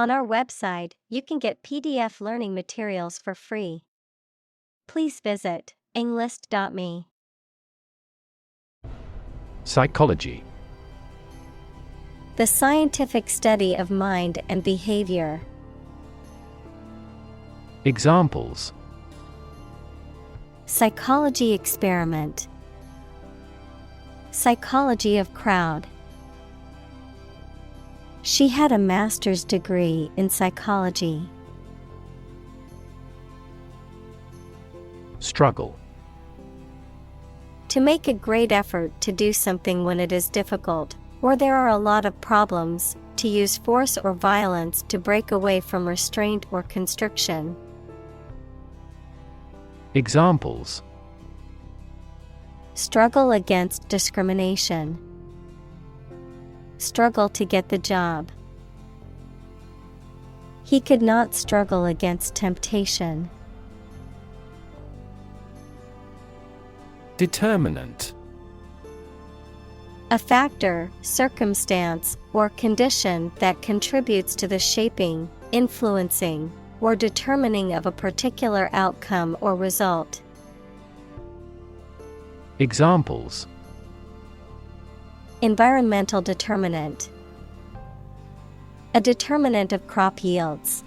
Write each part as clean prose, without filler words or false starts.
On our website, you can get PDF learning materials for free. Please visit englist.me. Psychology. The scientific study of mind and behavior. Examples: Psychology experiment. Psychology of crowd. She had a master's degree in psychology. Struggle. To make a great effort to do something when it is difficult, or there are a lot of problems, to use force or violence to break away from restraint or constriction. Examples: Struggle against discrimination. Struggle to get the job. He could not struggle against temptation. Determinant. A factor, circumstance, or condition that contributes to the shaping, influencing, or determining of a particular outcome or result. Examples: Environmental determinant. A determinant of crop yields.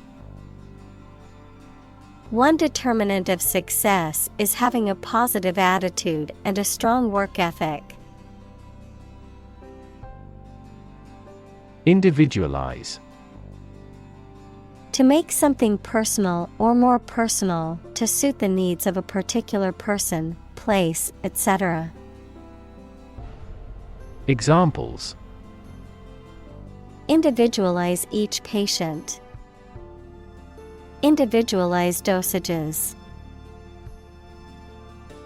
One determinant of success is having a positive attitude and a strong work ethic. Individualize. To make something personal or more personal to suit the needs of a particular person, place, etc. Examples: Individualize each patient. Individualize dosages.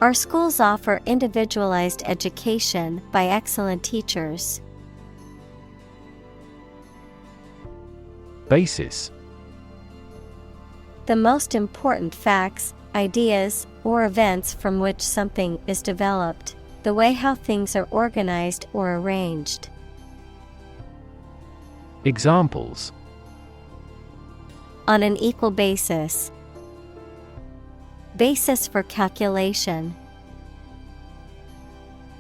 Our schools offer individualized education by excellent teachers. Basis. The most important facts, ideas, or events from which something is developed, the way how things are organized or arranged. Examples: On an equal basis. Basis for calculation.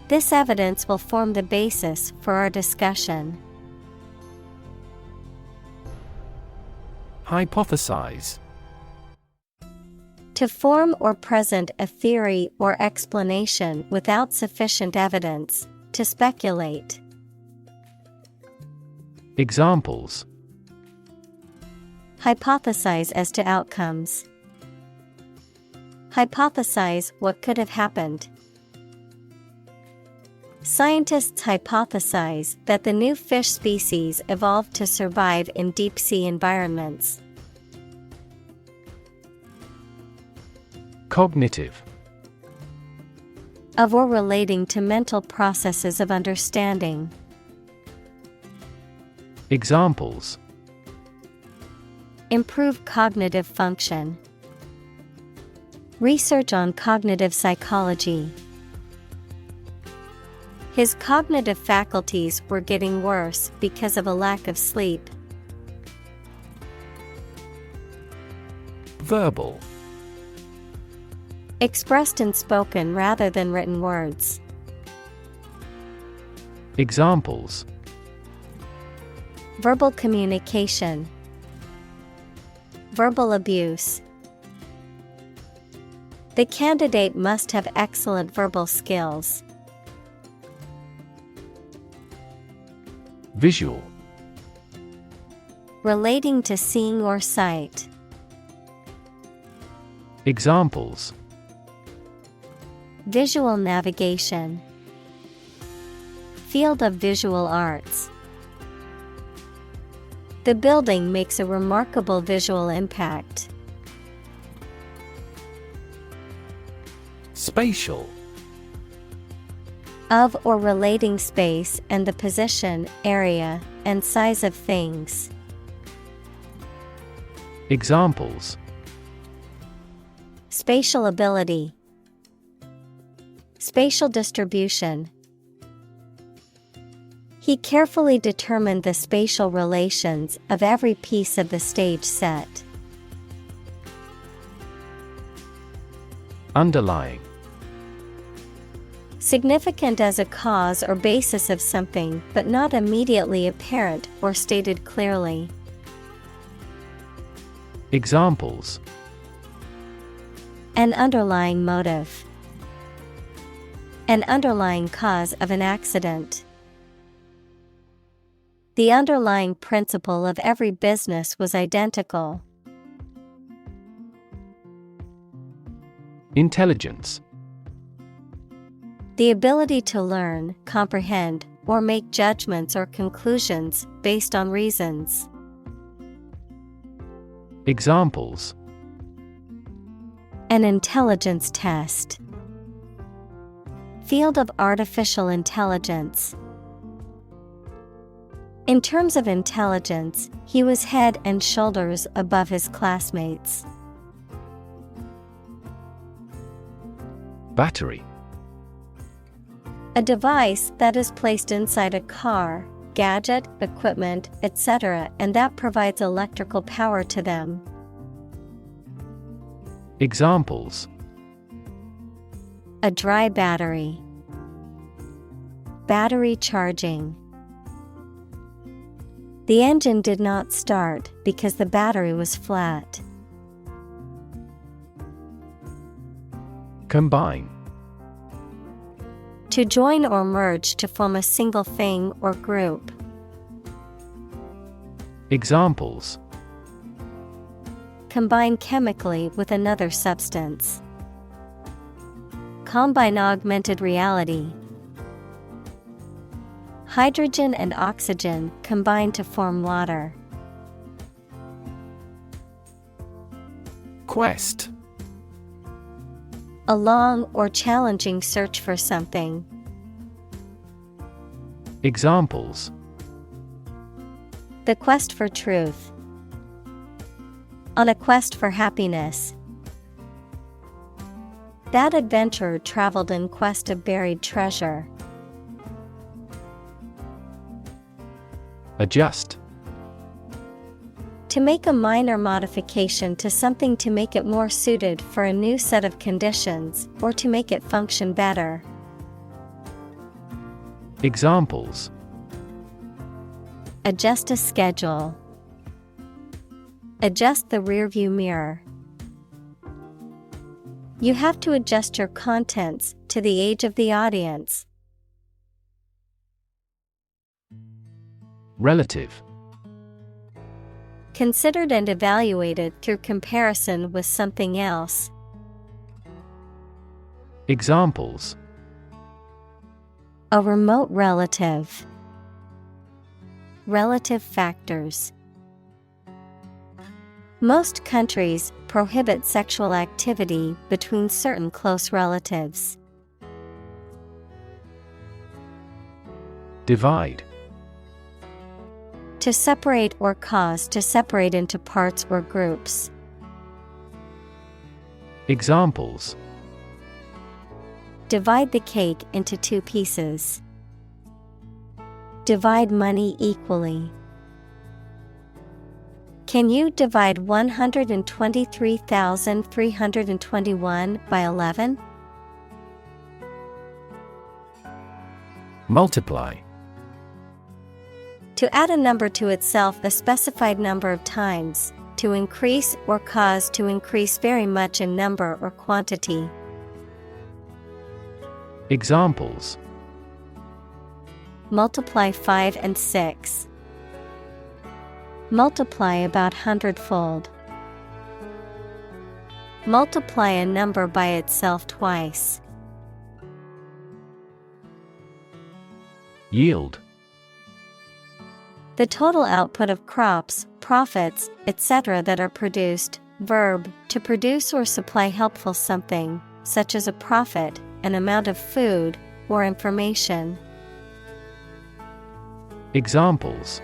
This evidence will form the basis for our discussion. Hypothesize. To form or present a theory or explanation without sufficient evidence, to speculate. Examples: Hypothesize as to outcomes. Hypothesize what could have happened. Scientists hypothesize that the new fish species evolved to survive in deep-sea environments. Cognitive. Of or relating to mental processes of understanding. Examples: Improve cognitive function. Research on cognitive psychology. His cognitive faculties were getting worse because of a lack of sleep. Verbal. Expressed in spoken rather than written words. Examples: Verbal communication. Verbal abuse. The candidate must have excellent verbal skills. Visual. Relating to seeing or sight. Examples: Visual navigation. Field of visual arts. The building makes a remarkable visual impact. Spatial. Of or relating space and the position, area, and size of things. Examples: Spatial ability. Spatial distribution. He carefully determined the spatial relations of every piece of the stage set. Underlying. Significant as a cause or basis of something, but not immediately apparent or stated clearly. Examples: An underlying motive. An underlying cause of an accident. The underlying principle of every business was identical. Intelligence. The ability to learn, comprehend, or make judgments or conclusions based on reasons. Examples: An intelligence test. Field of artificial intelligence. In terms of intelligence, he was head and shoulders above his classmates. Battery. A device that is placed inside a car, gadget, equipment, etc., and that provides electrical power to them. Examples: A dry battery. Battery charging. The engine did not start because the battery was flat. Combine. To join or merge to form a single thing or group. Examples: Combine chemically with another substance. Combine augmented reality. Hydrogen and oxygen combine to form water. Quest. A long or challenging search for something. Examples: The quest for truth. On a quest for happiness. That adventurer traveled in quest of buried treasure. Adjust. To make a minor modification to something to make it more suited for a new set of conditions, or to make it function better. Examples: Adjust a schedule. Adjust the rearview mirror. You have to adjust your contents to the age of the audience. Relative. Considered and evaluated through comparison with something else. Examples: A remote relative. Relative factors. Most countries prohibit sexual activity between certain close relatives. Divide. To separate or cause to separate into parts or groups. Examples: Divide the cake into 2 pieces. Divide money equally. Can you divide 123,321 by 11? Multiply. To add a number to itself a specified number of times, to increase or cause to increase very much in number or quantity. Examples: Multiply 5 and 6. Multiply about 100-fold. Multiply a number by itself twice. Yield. The total output of crops, profits, etc. that are produced. Verb, to produce or supply helpful something, such as a profit, an amount of food, or information. Examples: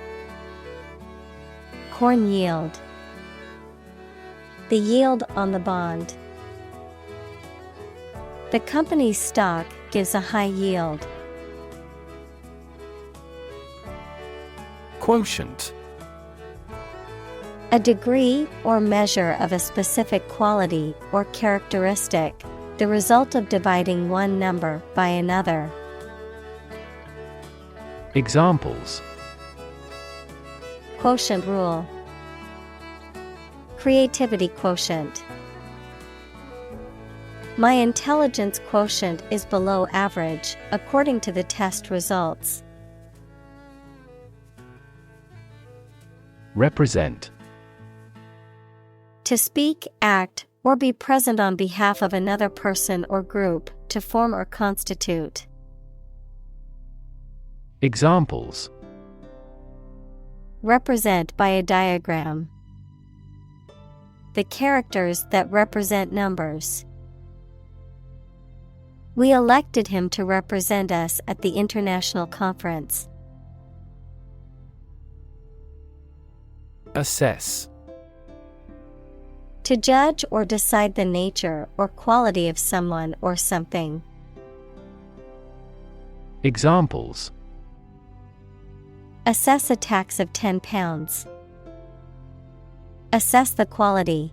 Corn yield. The yield on the bond. The company's stock gives a high yield. Quotient. A degree or measure of a specific quality or characteristic, the result of dividing one number by another. Examples: Quotient rule. Creativity quotient. My intelligence quotient is below average, according to the test results. Represent. To speak, act, or be present on behalf of another person or group, to form or constitute. Examples: Represent by a diagram. The characters that represent numbers. We elected him to represent us at the international conference. Assess. To judge or decide the nature or quality of someone or something. Examples: Assess a tax of £10. Assess the quality.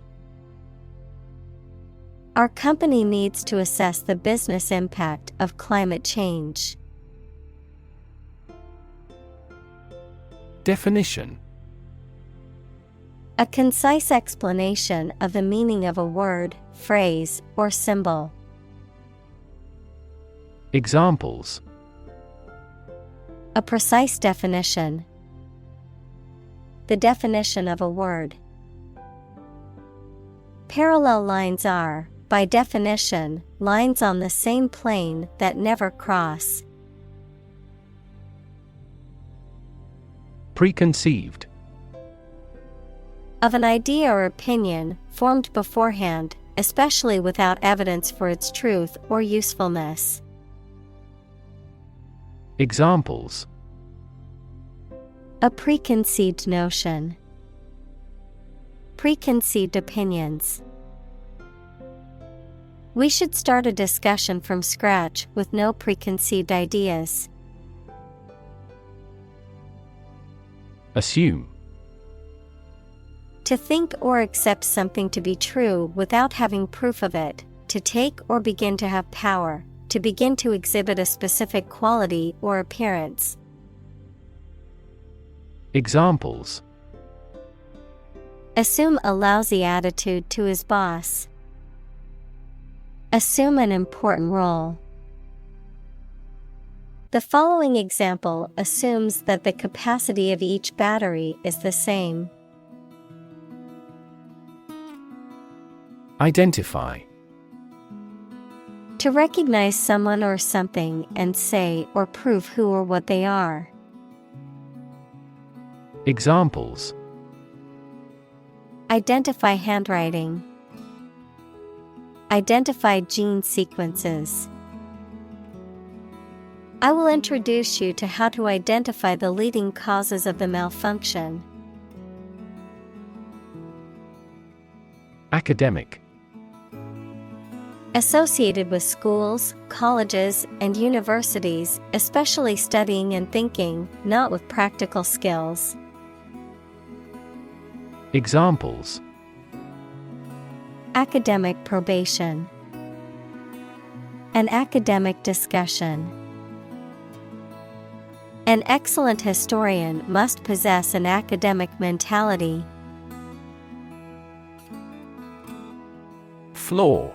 Our company needs to assess the business impact of climate change. Definition. A concise explanation of the meaning of a word, phrase, or symbol. Examples: A precise definition. The definition of a word. Parallel lines are, by definition, lines on the same plane that never cross. Preconceived. Of an idea or opinion, formed beforehand, especially without evidence for its truth or usefulness. Examples: A preconceived notion. Preconceived opinions. We should start a discussion from scratch with no preconceived ideas. Assume. To think or accept something to be true without having proof of it, to take or begin to have power, to begin to exhibit a specific quality or appearance. Examples: Assume a lousy attitude to his boss. Assume an important role. The following example assumes that the capacity of each battery is the same. Identify. To recognize someone or something and say or prove who or what they are. Examples: Identify handwriting. Identify gene sequences. I will introduce you to how to identify the leading causes of the malfunction. Academic. Associated with schools, colleges, and universities, especially studying and thinking, not with practical skills. Examples: Academic probation. An academic discussion. An excellent historian must possess an academic mentality. Flaw.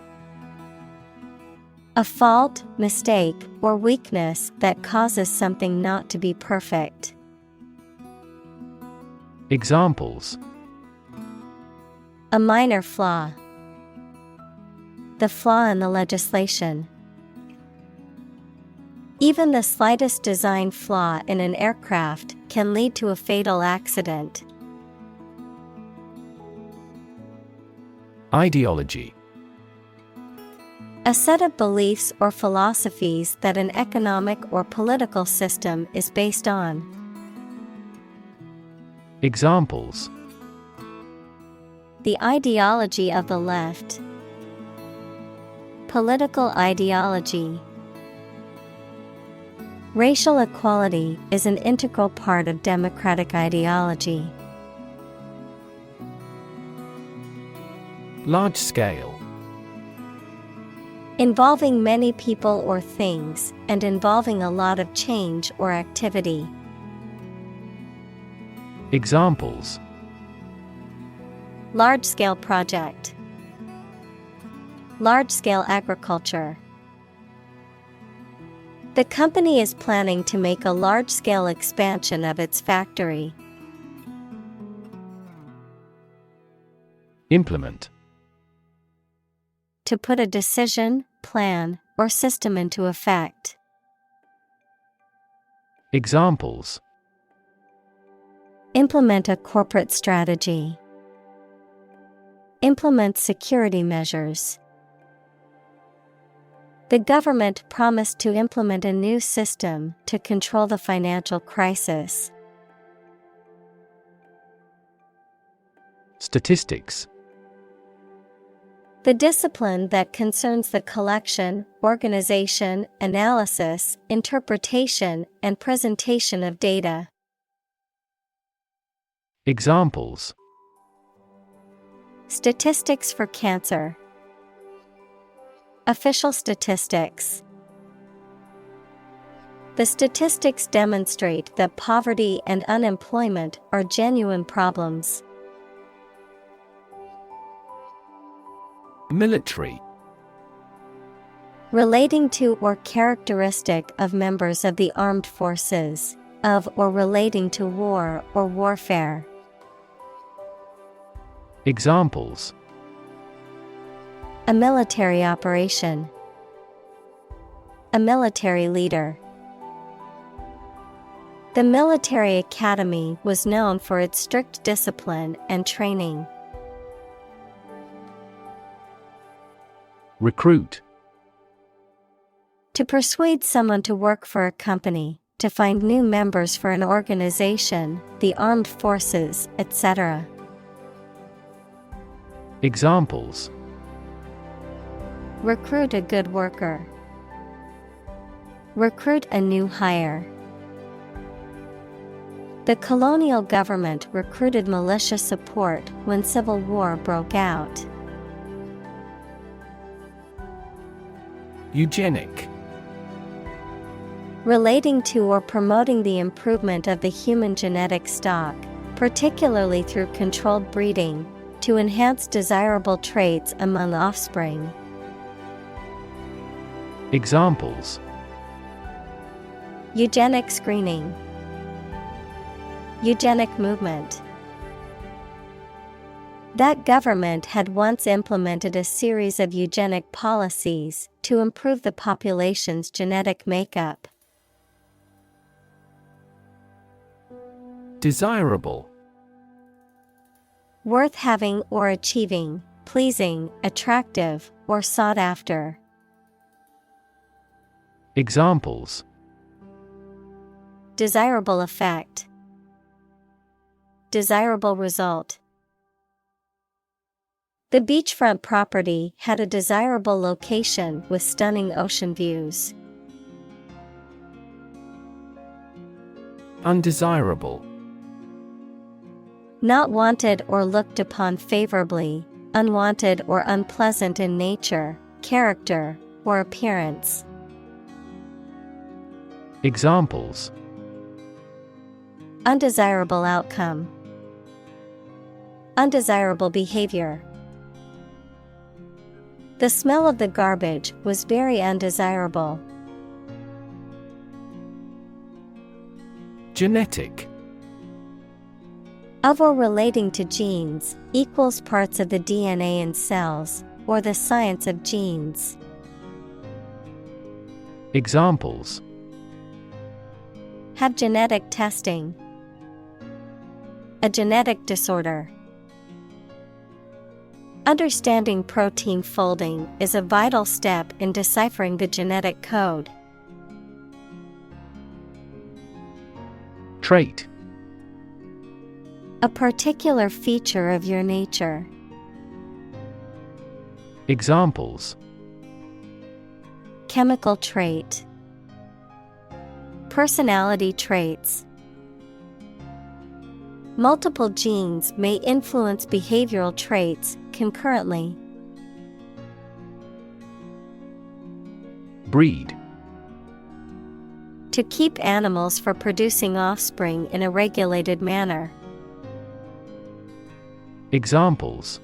A fault, mistake, or weakness that causes something not to be perfect. Examples: A minor flaw. The flaw in the legislation. Even the slightest design flaw in an aircraft can lead to a fatal accident. Ideology. A set of beliefs or philosophies that an economic or political system is based on. Examples: The ideology of the left. Political ideology. Racial equality is an integral part of democratic ideology. Large scale. Involving many people or things, and involving a lot of change or activity. Examples: large-scale project, large-scale agriculture. The company is planning to make a large-scale expansion of its factory. Implement. To put a decision, plan, or system into effect. Examples: implement a corporate strategy, implement security measures. The government promised to implement a new system to control the financial crisis. Statistics. The discipline that concerns the collection, organization, analysis, interpretation, and presentation of data. Examples: statistics for cancer, official statistics. The statistics demonstrate that poverty and unemployment are genuine problems. Military. Relating to or characteristic of members of the armed forces, of or relating to war or warfare. Examples: a military operation, a military leader. The military academy was known for its strict discipline and training. Recruit. To persuade someone to work for a company, to find new members for an organization, the armed forces, etc. Examples: recruit a good worker, recruit a new hire. The colonial government recruited militia support when civil war broke out. Eugenic. Relating to or promoting the improvement of the human genetic stock, particularly through controlled breeding, to enhance desirable traits among offspring. Examples: eugenic screening, eugenic movement. That government had once implemented a series of eugenic policies to improve the population's genetic makeup. Desirable. Worth having or achieving, pleasing, attractive, or sought after. Examples: desirable effect, desirable result. The beachfront property had a desirable location with stunning ocean views. Undesirable. Not wanted or looked upon favorably, unwanted or unpleasant in nature, character, or appearance. Examples: undesirable outcome, undesirable behavior. The smell of the garbage was very undesirable. Genetic. Of or relating to genes, equals parts of the DNA in cells, or the science of genes. Examples: have genetic testing, a genetic disorder. Understanding protein folding is a vital step in deciphering the genetic code. Trait. A particular feature of your nature. Examples: chemical trait, Personality traits. Multiple genes may influence behavioral traits concurrently. Breed. To keep animals for producing offspring in a regulated manner. Examples: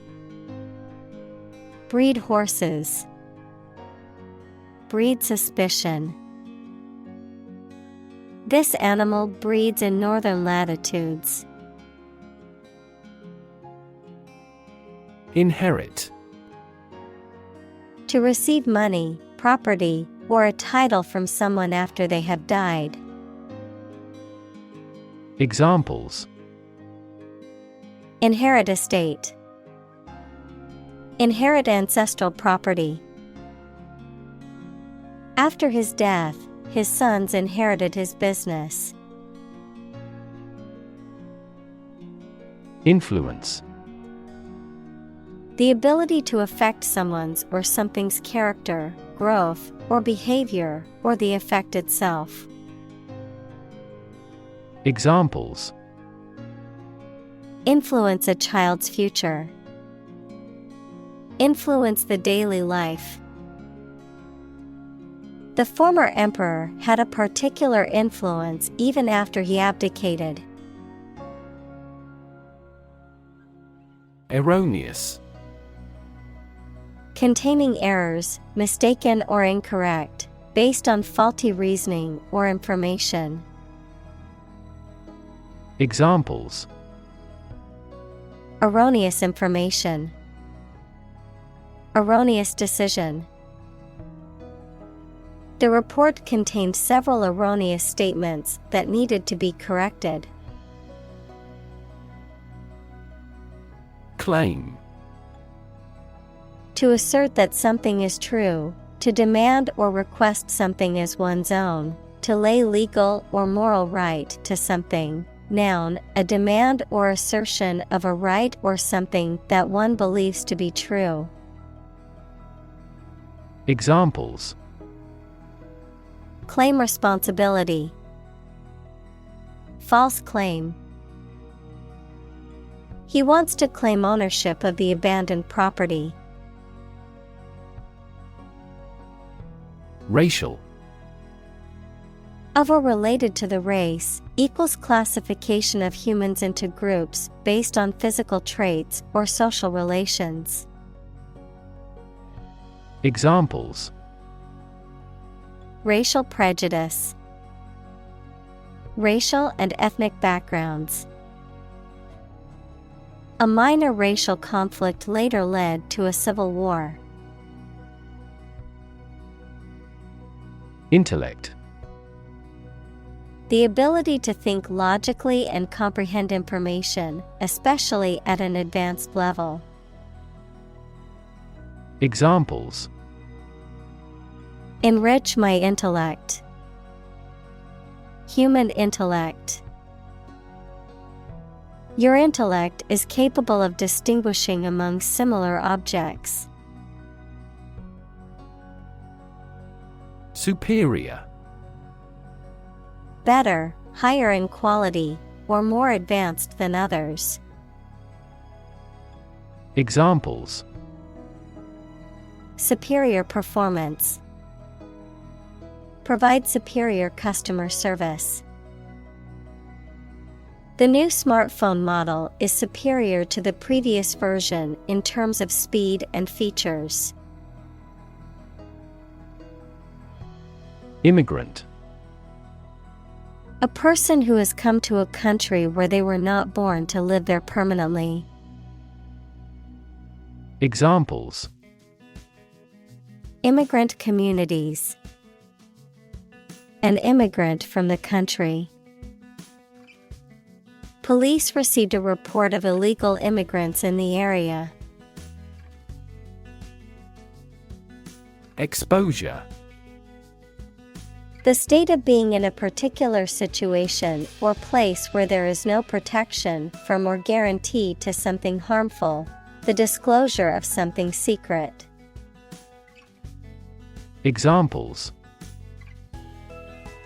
Breed horses. Breed suspicion. This animal breeds in northern latitudes. Inherit. To receive money, property, or a title from someone after they have died. Examples: Inherit estate. Inherit ancestral property. After his death, his sons inherited his business. Influence. The ability to affect someone's or something's character, growth, or behavior, or the effect itself. Examples: Influence a child's future. Influence the daily life. The former emperor had a particular influence even after he abdicated. Erroneous. Containing errors, mistaken or incorrect, based on faulty reasoning or information. Examples: Erroneous information. Erroneous decision. The report contained several erroneous statements that needed to be corrected. Claim. To assert that something is true, to demand or request something as one's own, to lay legal or moral right to something. Noun, a demand or assertion of a right or something that one believes to be true. Examples: Claim responsibility. False claim. He wants to claim ownership of the abandoned property. Racial. Of or related to the race, equals classification of humans into groups based on physical traits or social relations. Examples: Racial prejudice. Racial and ethnic backgrounds. A minor racial conflict later led to a civil war. Intellect. The ability to think logically and comprehend information, especially at an advanced level. Examples: Enrich my intellect. Human intellect. Your intellect is capable of distinguishing among similar objects. Superior. Better, higher in quality, or more advanced than others. Examples: Superior performance. Provide superior customer service. The new smartphone model is superior to the previous version in terms of speed and features. Immigrant. A person who has come to a country where they were not born to live there permanently. Examples: Immigrant communities. An immigrant from the country. Police received a report of illegal immigrants in the area. Exposure. The state of being in a particular situation or place where there is no protection from or guarantee to something harmful, the disclosure of something secret. Examples: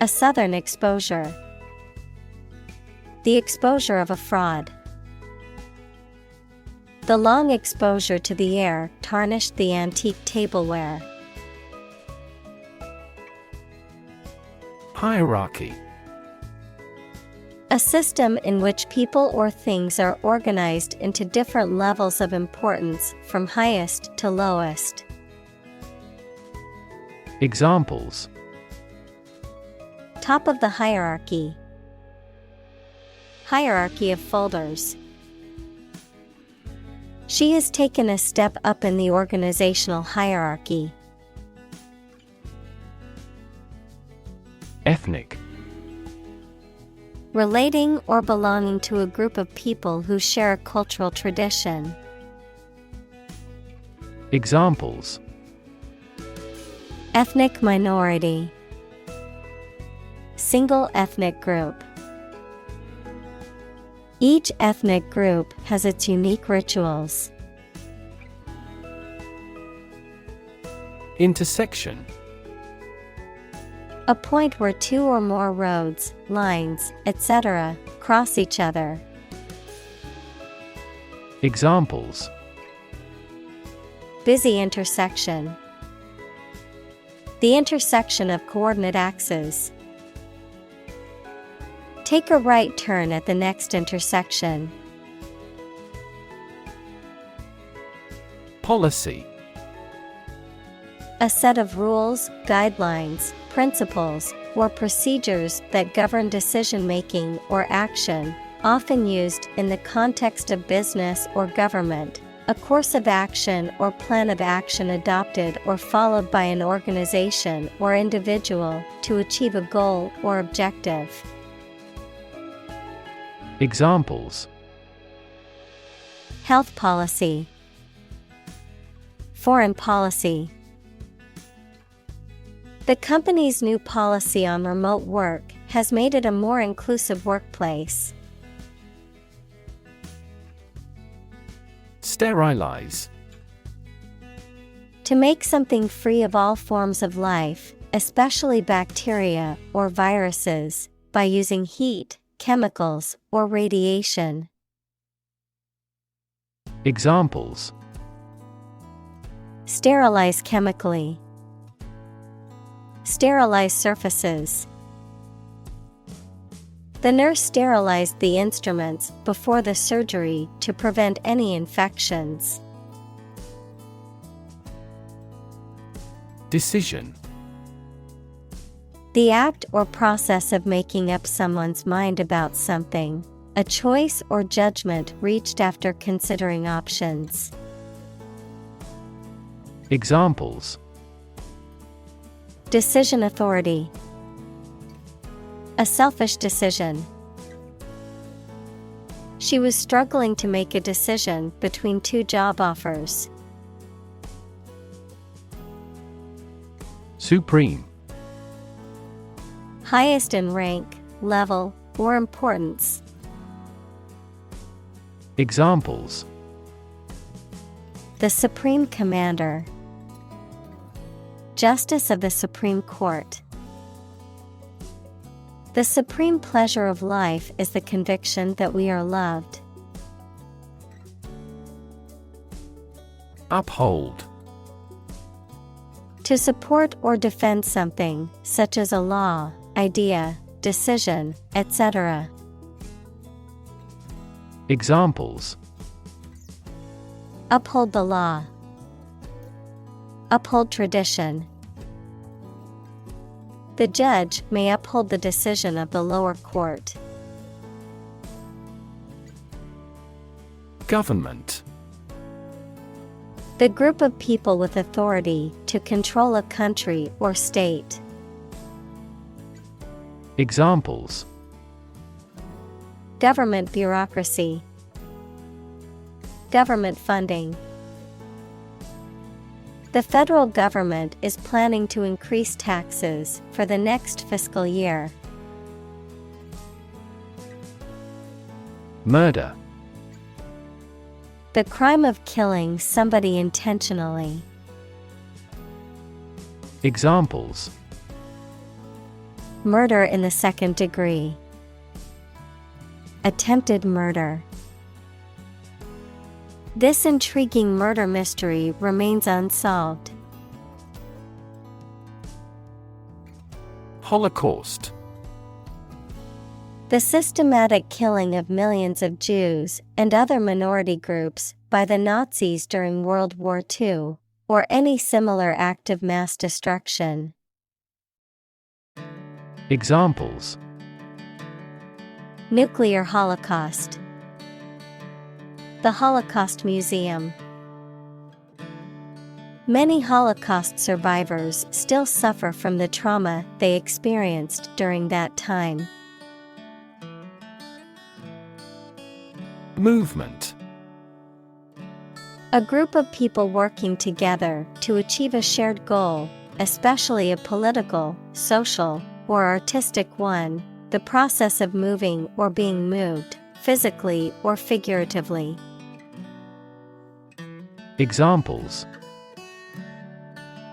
A southern exposure. The exposure of a fraud. The long exposure to the air tarnished the antique tableware. Hierarchy. A system in which people or things are organized into different levels of importance from highest to lowest. Examples: Top of the hierarchy. Hierarchy of folders. She has taken a step up in the organizational hierarchy. Ethnic. Relating or belonging to a group of people who share a cultural tradition. Examples: Ethnic minority. Single ethnic group. Each ethnic group has its unique rituals. Intersection. A point where two or more roads, lines, etc. cross each other. Examples: Busy intersection. The intersection of coordinate axes. Take a right turn at the next intersection. Policy. A set of rules, guidelines, principles, or procedures that govern decision-making or action, often used in the context of business or government. A course of action or plan of action adopted or followed by an organization or individual to achieve a goal or objective. Examples: Health policy. Foreign policy. The company's new policy on remote work has made it a more inclusive workplace. Sterilize. To make something free of all forms of life, especially bacteria or viruses, by using heat, chemicals, or radiation. Examples: Sterilize chemically. Sterilize surfaces. The nurse sterilized the instruments before the surgery to prevent any infections. Decision. The act or process of making up someone's mind about something, a choice or judgment reached after considering options. Examples: Decision authority. A selfish decision. She was struggling to make a decision between two job offers. Supreme. Highest in rank, level, or importance. Examples: The Supreme Commander. Justice of the Supreme Court. The supreme pleasure of life is the conviction that we are loved. Uphold. To support or defend something, such as a law, idea, decision, etc. Examples: Uphold the law. Uphold tradition. The judge may uphold the decision of the lower court. Government. The group of people with authority to control a country or state. Examples: Government bureaucracy. Government funding. The federal government is planning to increase taxes for the next fiscal year. Murder. The crime of killing somebody intentionally. Examples: Murder in the second degree. Attempted murder. This intriguing murder mystery remains unsolved. Holocaust. The systematic killing of millions of Jews and other minority groups by the Nazis during World War II, or any similar act of mass destruction. Examples: Nuclear holocaust. The Holocaust Museum. Many Holocaust survivors still suffer from the trauma they experienced during that time. Movement. A group of people working together to achieve a shared goal, especially a political, social, or artistic one, the process of moving or being moved, physically or figuratively. Examples: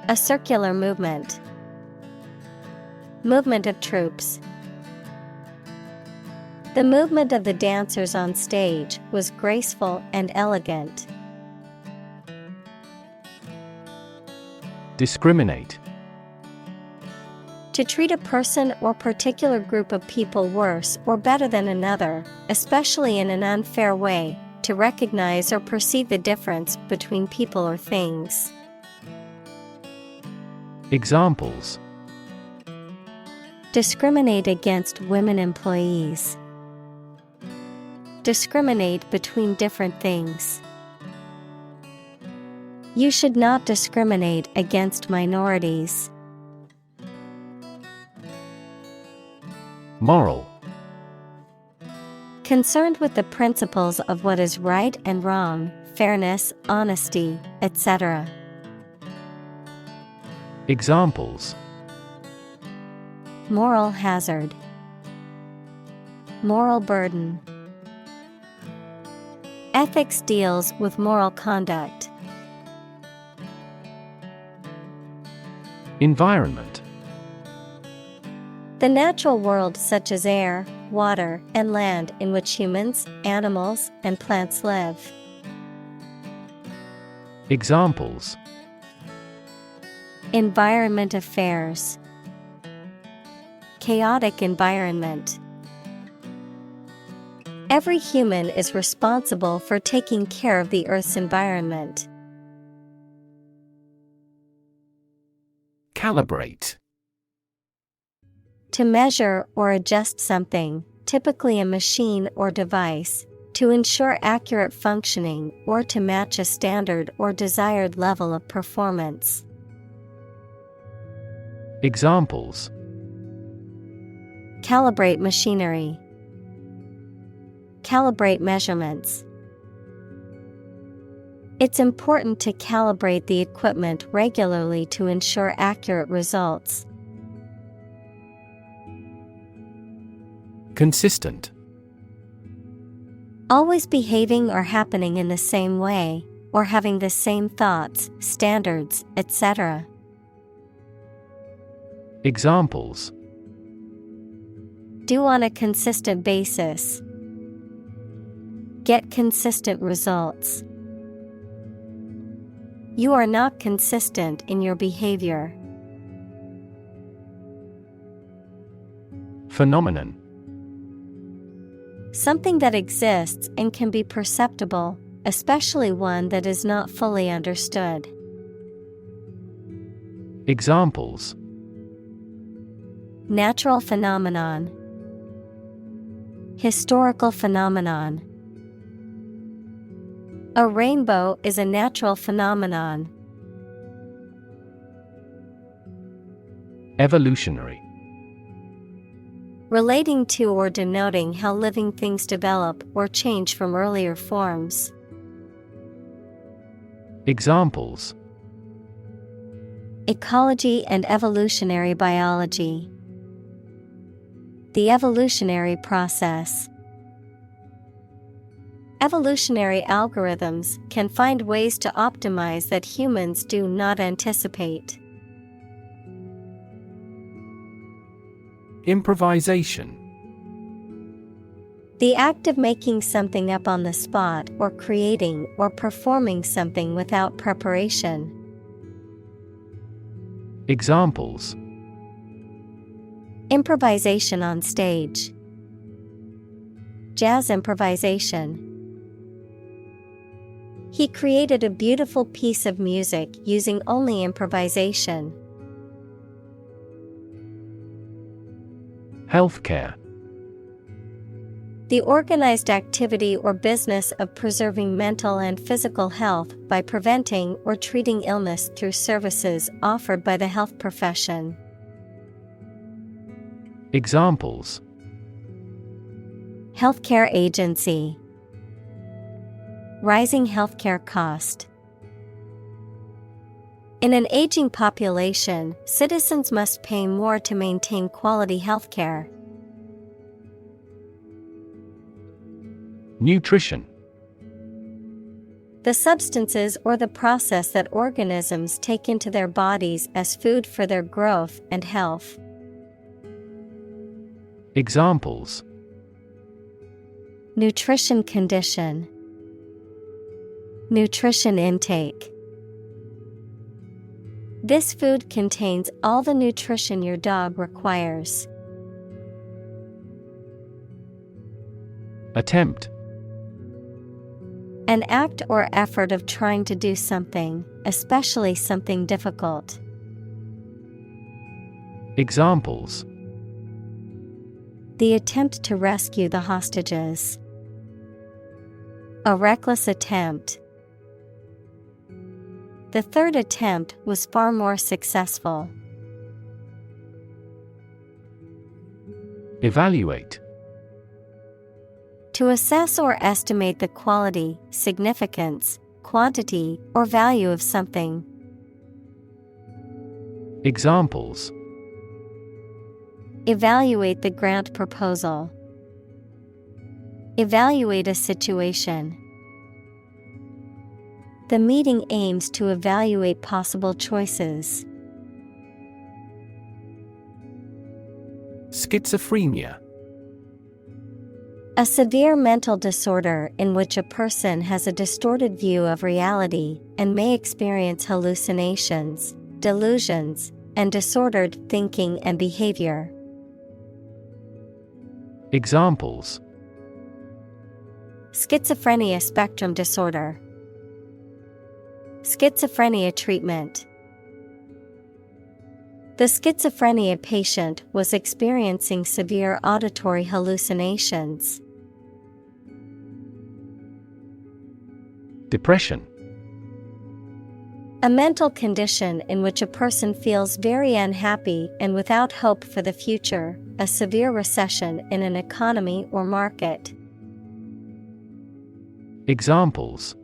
A circular movement. Movement of troops. The movement of the dancers on stage was graceful and elegant. Discriminate. To treat a person or particular group of people worse or better than another, especially in an unfair way, to recognize or perceive the difference between people or things. Examples: Discriminate against women employees. Discriminate between different things. You should not discriminate against minorities. Moral. Concerned with the principles of what is right and wrong, fairness, honesty, etc. Examples: Moral hazard. Moral burden. Ethics deals with moral conduct. Environment. The natural world such as air, water, and land in which humans, animals, and plants live. Examples: Environment affairs. Chaotic environment. Every human is responsible for taking care of the Earth's environment. Calibrate. To measure or adjust something, typically a machine or device, to ensure accurate functioning or to match a standard or desired level of performance. Examples: Calibrate machinery. Calibrate measurements. It's important to calibrate the equipment regularly to ensure accurate results. Consistent. Always behaving or happening in the same way, or having the same thoughts, standards, etc. Examples: Do on a consistent basis. Get consistent results. You are not consistent in your behavior. Phenomenon. Something that exists and can be perceptible, especially one that is not fully understood. Examples: Natural phenomenon. Historical phenomenon. A rainbow is a natural phenomenon. Evolutionary. Relating to or denoting how living things develop or change from earlier forms. Examples: Ecology and evolutionary biology. The evolutionary process. Evolutionary algorithms can find ways to optimize that humans do not anticipate. Improvisation. The act of making something up on the spot or creating or performing something without preparation. Examples: Improvisation on stage. Jazz improvisation. He created a beautiful piece of music using only improvisation. Healthcare. The organized activity or business of preserving mental and physical health by preventing or treating illness through services offered by the health profession. Examples: Healthcare agency. Rising healthcare cost. In an aging population, citizens must pay more to maintain quality healthcare. Nutrition. The substances or the process that organisms take into their bodies as food for their growth and health. Examples: Nutrition condition. Nutrition intake. This food contains all the nutrition your dog requires. Attempt. An act or effort of trying to do something, especially something difficult. Examples: The attempt to rescue the hostages. A reckless attempt. The third attempt was far more successful. Evaluate. To assess or estimate the quality, significance, quantity, or value of something. Examples: Evaluate the grant proposal. Evaluate a situation. The meeting aims to evaluate possible choices. Schizophrenia. A severe mental disorder in which a person has a distorted view of reality and may experience hallucinations, delusions, and disordered thinking and behavior. Examples: Schizophrenia spectrum disorder. Schizophrenia treatment. The schizophrenia patient was experiencing severe auditory hallucinations. Depression. A mental condition in which a person feels very unhappy and without hope for the future, a severe recession in an economy or market. Examples: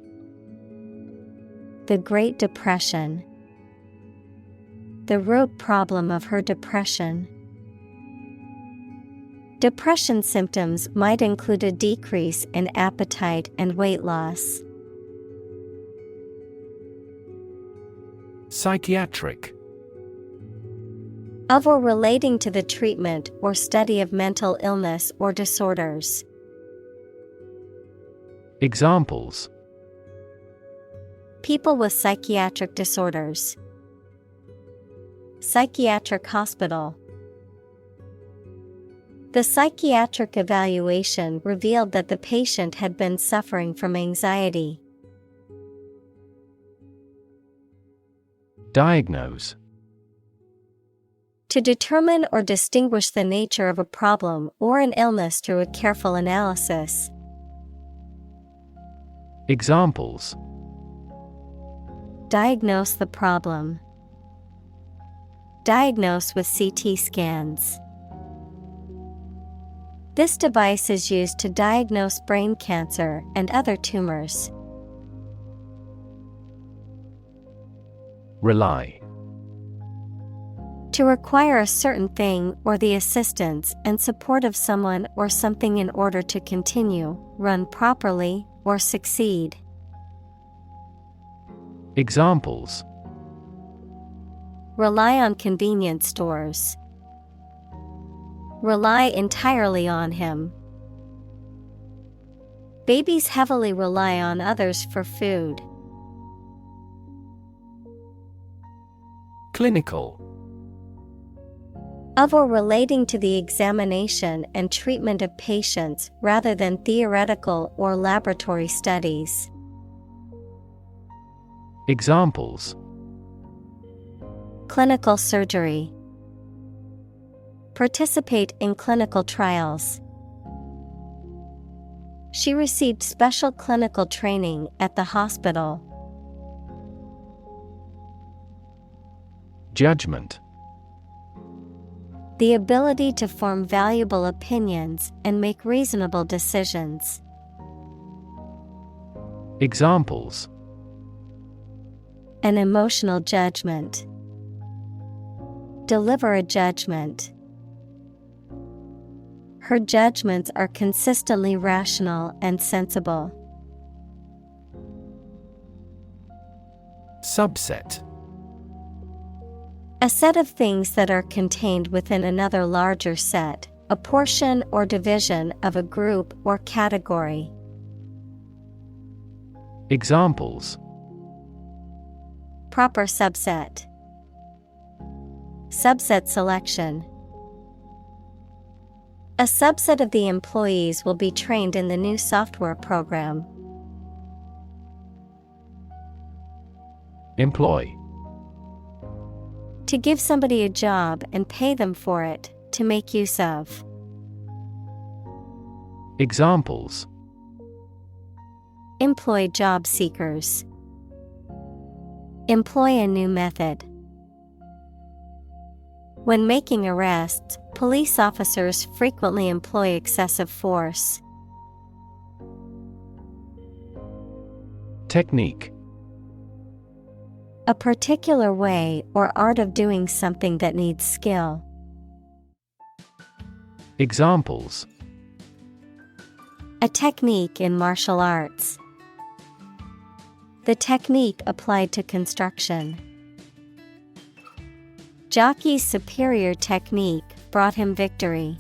The Great Depression. The root problem of her depression. Depression symptoms might include a decrease in appetite and weight loss. Psychiatric. Of or relating to the treatment or study of mental illness or disorders. Examples: People with psychiatric disorders. Psychiatric hospital. The psychiatric evaluation revealed that the patient had been suffering from anxiety. Diagnose. To determine or distinguish the nature of a problem or an illness through a careful analysis. Examples: Diagnose the problem. Diagnose with CT scans. This device is used to diagnose brain cancer and other tumors. Rely. To require a certain thing or the assistance and support of someone or something in order to continue, run properly, or succeed. Examples: Rely on convenience stores. Rely entirely on him. Babies heavily rely on others for food. Clinical. Of or relating to the examination and treatment of patients rather than theoretical or laboratory studies. Examples: Clinical surgery. Participate in clinical trials. She received special clinical training at the hospital. Judgment. The ability to form valuable opinions and make reasonable decisions. Examples: An emotional judgment. Deliver a judgment. Her judgments are consistently rational and sensible. Subset. A set of things that are contained within another larger set, a portion or division of a group or category. Examples: Proper subset. Subset selection. A subset of the employees will be trained in the new software program. Employ. To give somebody a job and pay them for it, to make use of. Examples: Employ job seekers. Employ a new method. When making arrests, police officers frequently employ excessive force. Technique. A particular way or art of doing something that needs skill. Examples: A technique in martial arts. The technique applied to construction. Jockey's superior technique brought him victory.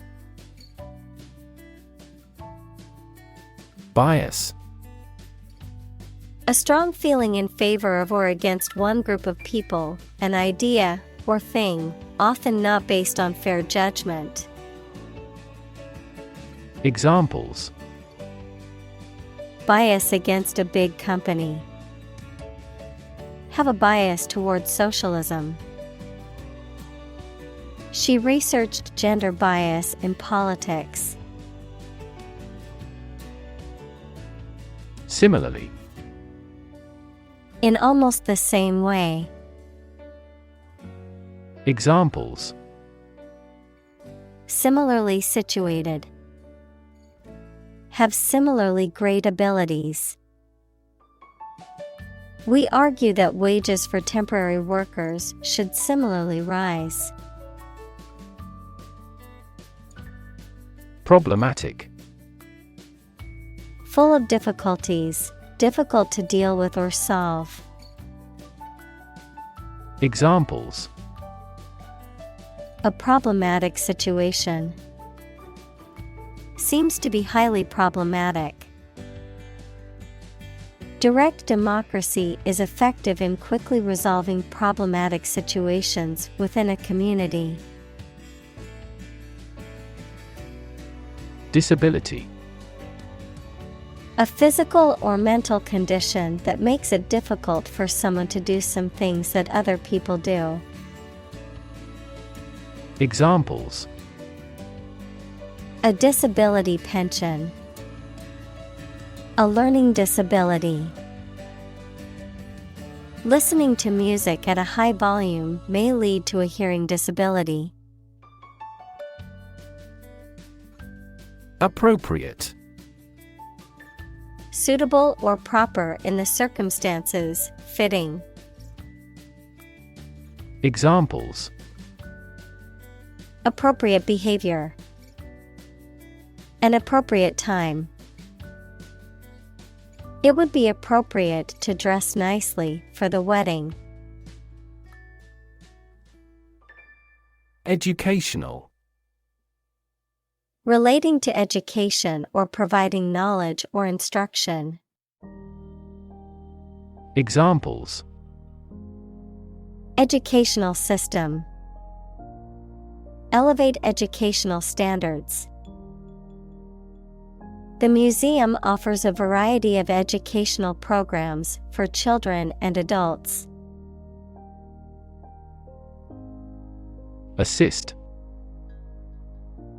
Bias. A strong feeling in favor of or against one group of people, an idea, or thing, often not based on fair judgment. Examples: Bias against a big company. Have a bias towards socialism. She researched gender bias in politics. Similarly. In almost the same way. Examples: Similarly situated. Have similarly great abilities. We argue that wages for temporary workers should similarly rise. Problematic. Full of difficulties, difficult to deal with or solve. Examples: A problematic situation. Seems to be highly problematic. Direct democracy is effective in quickly resolving problematic situations within a community. Disability. A physical or mental condition that makes it difficult for someone to do some things that other people do. Examples: A disability pension. A learning disability. Listening to music at a high volume may lead to a hearing disability. Appropriate. Suitable or proper in the circumstances, fitting. Examples: Appropriate behavior. An appropriate time. It would be appropriate to dress nicely for the wedding. Educational. Relating to education or providing knowledge or instruction. Examples: Educational system. Elevate educational standards. The museum offers a variety of educational programs for children and adults. Assist.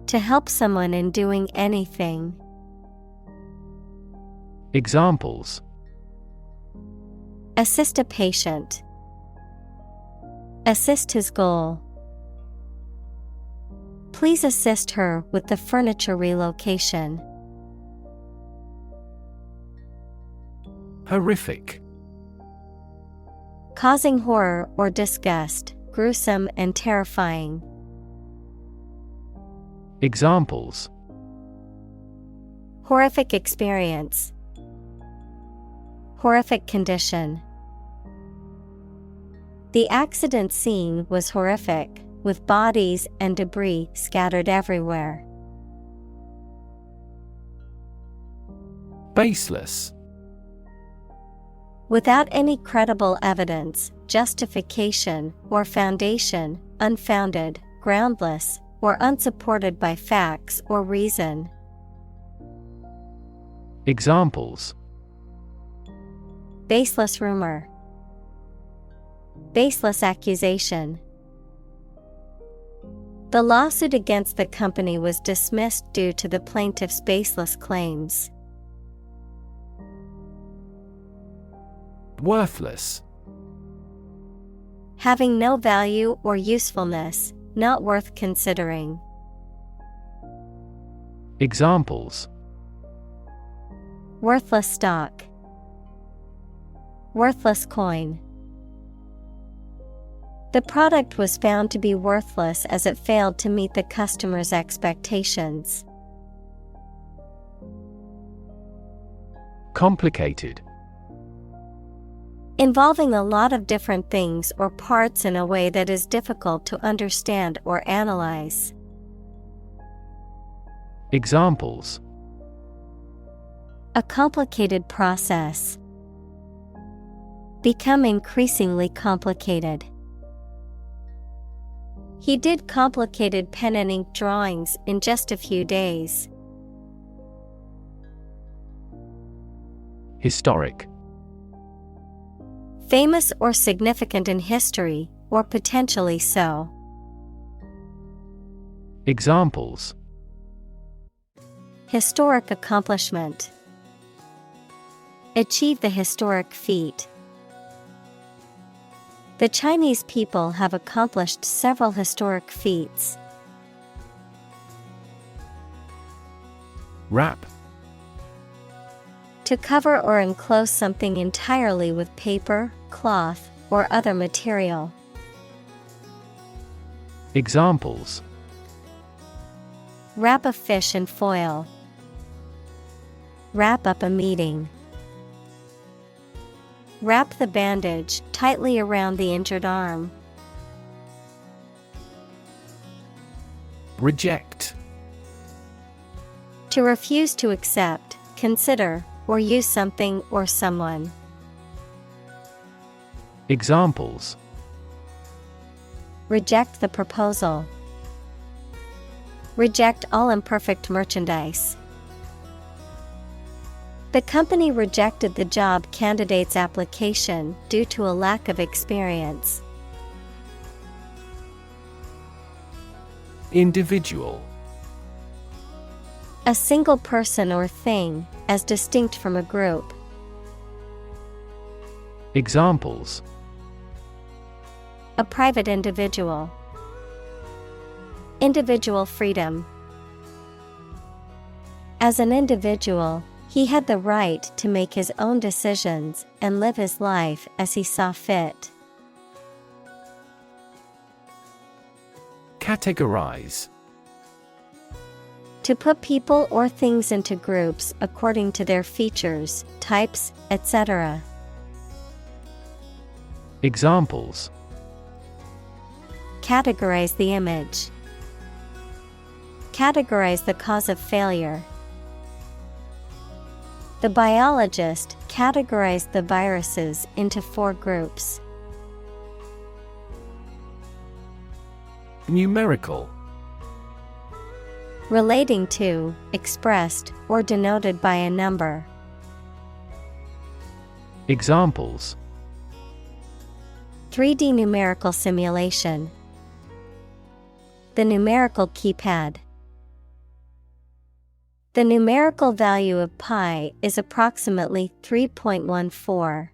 To help someone in doing anything. Examples: Assist a patient. Assist his goal. Please assist her with the furniture relocation. Horrific. Causing horror or disgust, gruesome and terrifying. Examples: Horrific experience. Horrific condition. The accident scene was horrific, with bodies and debris scattered everywhere. Baseless. Without any credible evidence, justification, or foundation, unfounded, groundless, or unsupported by facts or reason. Examples: Baseless rumor. Baseless accusation. The lawsuit against the company was dismissed due to the plaintiff's baseless claims. Worthless. Having no value or usefulness, not worth considering. Examples: Worthless stock. Worthless coin. The product was found to be worthless as it failed to meet the customer's expectations. Complicated. Involving a lot of different things or parts in a way that is difficult to understand or analyze. Examples: A complicated process. Become increasingly complicated. He did complicated pen and ink drawings in just a few days. Historic. Famous or significant in history, or potentially so. Examples: Historic accomplishment. Achieve the historic feat. The Chinese people have accomplished several historic feats. Wrap. To cover or enclose something entirely with paper, cloth, or other material. Examples: Wrap a fish in foil. Wrap up a meeting. Wrap the bandage tightly around the injured arm. Reject. To refuse to accept, consider, or use something or someone. Examples: Reject the proposal. Reject all imperfect merchandise. The company rejected the job candidate's application due to a lack of experience. Individual. A single person or thing, as distinct from a group. Examples: A private individual. Individual freedom. As an individual, he had the right to make his own decisions and live his life as he saw fit. Categorize. To put people or things into groups according to their features, types, etc. Examples: Categorize the image. Categorize the cause of failure. The biologist categorized the viruses into 4 groups. Numerical. Relating to, expressed, or denoted by a number. Examples: 3D numerical simulation. The numerical keypad. The numerical value of pi is approximately 3.14.